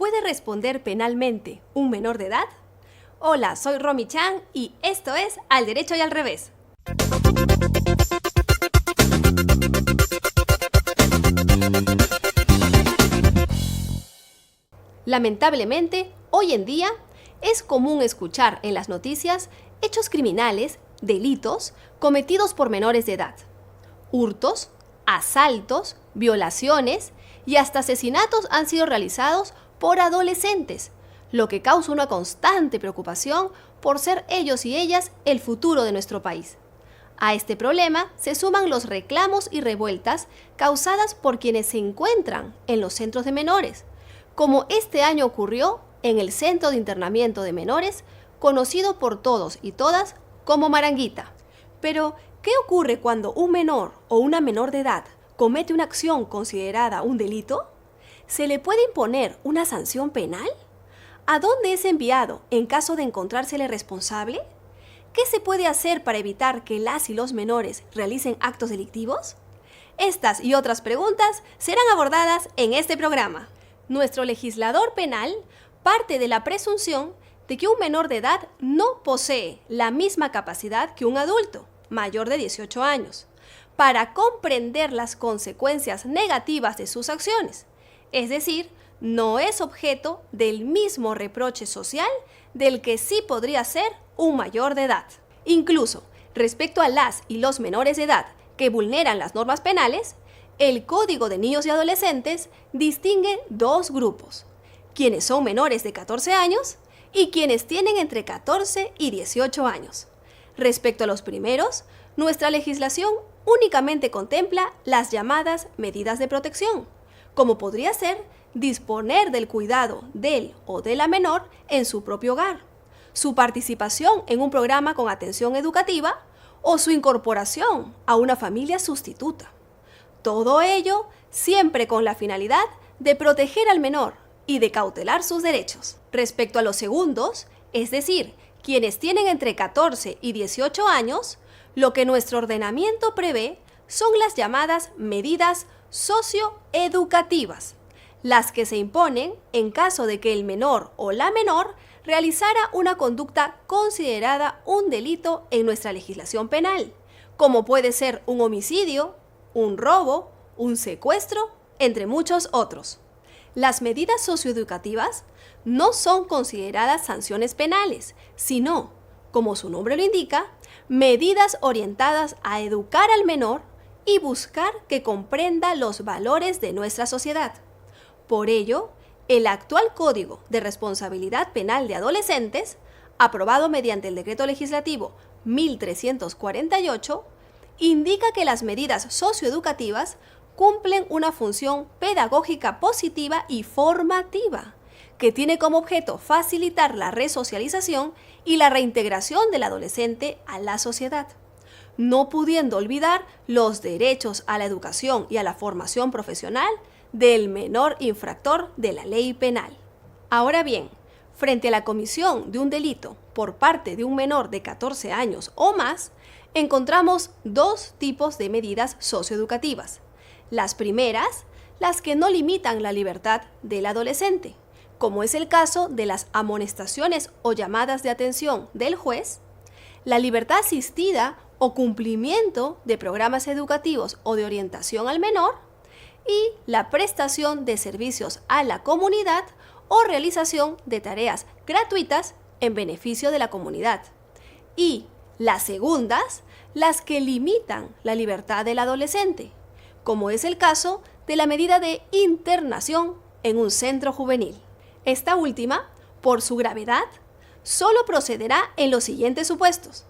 ¿Puede responder penalmente un menor de edad? Hola, soy Romy Chan y esto es Al Derecho y al Revés. Lamentablemente, hoy en día es común escuchar en las noticias hechos criminales, delitos cometidos por menores de edad. Hurtos, asaltos, violaciones y hasta asesinatos han sido realizados por adolescentes, lo que causa una constante preocupación por ser ellos y ellas el futuro de nuestro país. A este problema se suman los reclamos y revueltas causadas por quienes se encuentran en los centros de menores, como este año ocurrió en el Centro de Internamiento de Menores, conocido por todos y todas como Maranguita. Pero, ¿qué ocurre cuando un menor o una menor de edad comete una acción considerada un delito? ¿Se le puede imponer una sanción penal? ¿A dónde es enviado en caso de encontrársele responsable? ¿Qué se puede hacer para evitar que las y los menores realicen actos delictivos? Estas y otras preguntas serán abordadas en este programa. Nuestro legislador penal parte de la presunción de que un menor de edad no posee la misma capacidad que un adulto mayor de 18 años para comprender las consecuencias negativas de sus acciones, es decir, no es objeto del mismo reproche social del que sí podría ser un mayor de edad. Incluso, respecto a las y los menores de edad que vulneran las normas penales, el Código de Niños y Adolescentes distingue dos grupos: quienes son menores de 14 años y quienes tienen entre 14 y 18 años. Respecto a los primeros, nuestra legislación únicamente contempla las llamadas medidas de protección, como podría ser disponer del cuidado del o de la menor en su propio hogar, su participación en un programa con atención educativa o su incorporación a una familia sustituta. Todo ello siempre con la finalidad de proteger al menor y de cautelar sus derechos. Respecto a los segundos, es decir, quienes tienen entre 14 y 18 años, lo que nuestro ordenamiento prevé son las llamadas medidas socioeducativas, las que se imponen en caso de que el menor o la menor realizara una conducta considerada un delito en nuestra legislación penal, como puede ser un homicidio, un robo, un secuestro, entre muchos otros. Las medidas socioeducativas no son consideradas sanciones penales, sino, como su nombre lo indica, medidas orientadas a educar al menor y buscar que comprenda los valores de nuestra sociedad. Por ello, el actual Código de Responsabilidad Penal de Adolescentes, aprobado mediante el Decreto Legislativo 1348, indica que las medidas socioeducativas cumplen una función pedagógica positiva y formativa, que tiene como objeto facilitar la resocialización y la reintegración del adolescente a la sociedad, no pudiendo olvidar los derechos a la educación y a la formación profesional del menor infractor de la ley penal. Ahora bien, frente a la comisión de un delito por parte de un menor de 14 años o más, encontramos dos tipos de medidas socioeducativas. Las primeras, las que no limitan la libertad del adolescente, como es el caso de las amonestaciones o llamadas de atención del juez, la libertad asistida o cumplimiento de programas educativos o de orientación al menor, y la prestación de servicios a la comunidad o realización de tareas gratuitas en beneficio de la comunidad. Y las segundas, las que limitan la libertad del adolescente, como es el caso de la medida de internación en un centro juvenil. Esta última, por su gravedad, solo procederá en los siguientes supuestos.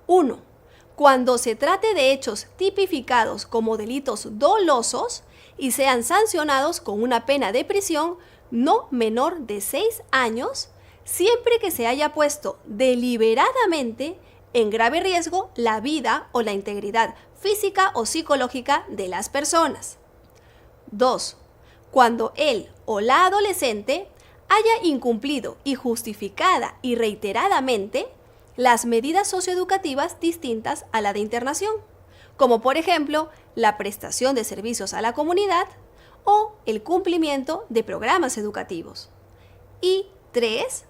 1. Cuando se trate de hechos tipificados como delitos dolosos y sean sancionados con una pena de prisión no menor de 6 años, siempre que se haya puesto deliberadamente en grave riesgo la vida o la integridad física o psicológica de las personas. 2. Cuando él o la adolescente haya incumplido y justificada y reiteradamente las medidas socioeducativas distintas a la de internación, como por ejemplo la prestación de servicios a la comunidad o el cumplimiento de programas educativos. Y 3.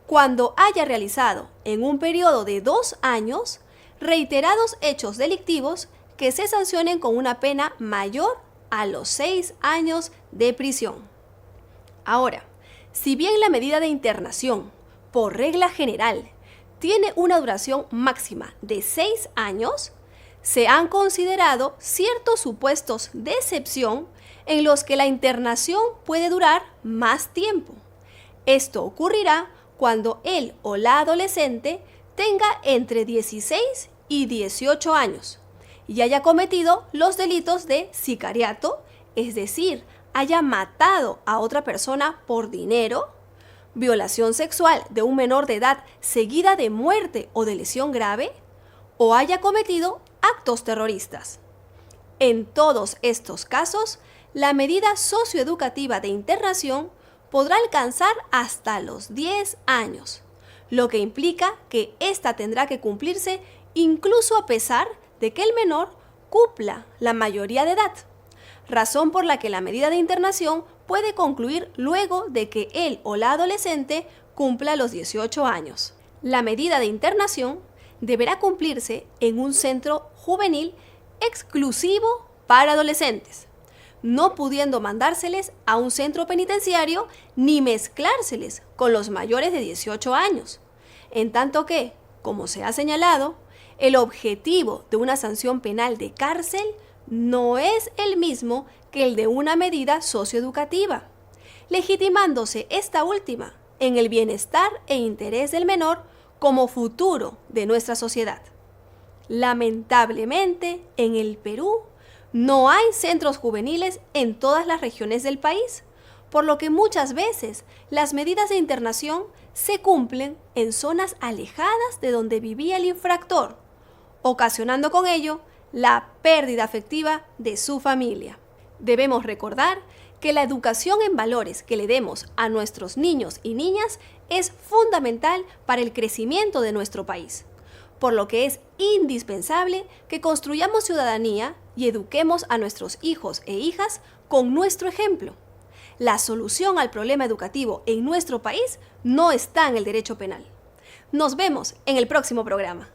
Cuando haya realizado en un periodo de 2 años reiterados hechos delictivos que se sancionen con una pena mayor a los 6 años de prisión. Ahora, si bien la medida de internación, por regla general, tiene una duración máxima de 6 años, se han considerado ciertos supuestos de excepción en los que la internación puede durar más tiempo. Esto ocurrirá cuando él o la adolescente tenga entre 16 y 18 años y haya cometido los delitos de sicariato, es decir, haya matado a otra persona por dinero, violación sexual de un menor de edad seguida de muerte o de lesión grave, o haya cometido actos terroristas. En todos estos casos, la medida socioeducativa de internación podrá alcanzar hasta los 10 años, lo que implica que ésta tendrá que cumplirse incluso a pesar de que el menor cumpla la mayoría de edad, razón por la que la medida de internación puede concluir luego de que él o la adolescente cumpla los 18 años. La medida de internación deberá cumplirse en un centro juvenil exclusivo para adolescentes, no pudiendo mandárseles a un centro penitenciario ni mezclárseles con los mayores de 18 años, en tanto que, como se ha señalado, el objetivo de una sanción penal de cárcel no es el mismo que el de una medida socioeducativa, legitimándose esta última en el bienestar e interés del menor como futuro de nuestra sociedad. Lamentablemente, en el Perú no hay centros juveniles en todas las regiones del país, por lo que muchas veces las medidas de internación se cumplen en zonas alejadas de donde vivía el infractor, ocasionando con ello la pérdida afectiva de su familia. Debemos recordar que la educación en valores que le demos a nuestros niños y niñas es fundamental para el crecimiento de nuestro país, por lo que es indispensable que construyamos ciudadanía y eduquemos a nuestros hijos e hijas con nuestro ejemplo. La solución al problema educativo en nuestro país no está en el derecho penal. Nos vemos en el próximo programa.